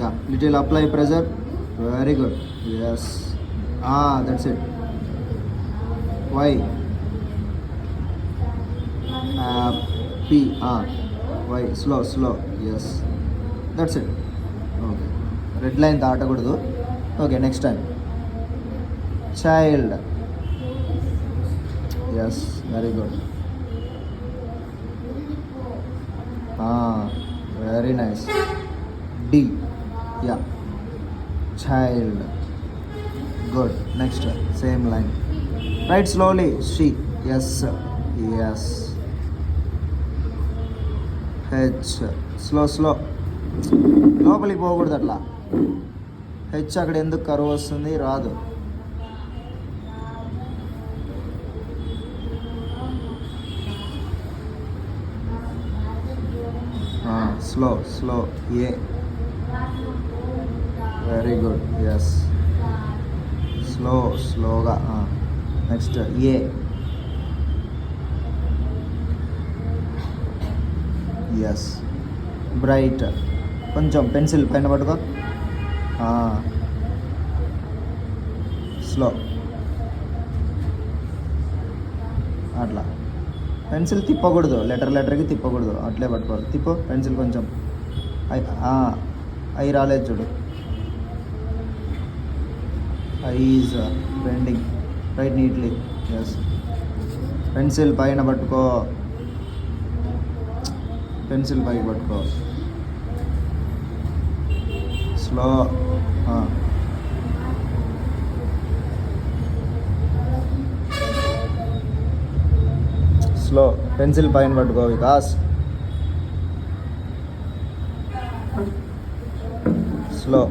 Yeah, little apply pressure. Very good. Yes. That's it. Y. P. Y. Slow. Yes. That's it. Okay. Red line దాటకూడదు. Okay, next time. Child. Yes, very good. Very nice. D. Yeah. Child. Good. Next, same line. Write slowly. She. Yes. H. Slow. లోపలికి పోకూడదు అట్లా. H అక్కడ ఎందుకు కరువు వస్తుంది? రాదు. Slow. A. Very good. S. స్లోగా. Next A. S. Bright. కొంచెం పెన్సిల్ పైన పట్టుకో. స్లో. అట్లా పెన్సిల్ తిప్పకూడదు, లెటర్కి తిప్పకూడదు, అట్లే పట్టుకోవాలి. తిప్పు పెన్సిల్ కొంచెం. ఐ రాలేదు చూడు. Eyes bending. Right neatly. Yes. Pencil పైన పట్టుకో, పెన్సిల్ పైకి పట్టుకో. స్లో. స్లో. పెన్సిల్ పైన పట్టుకో వికాస్. స్లో.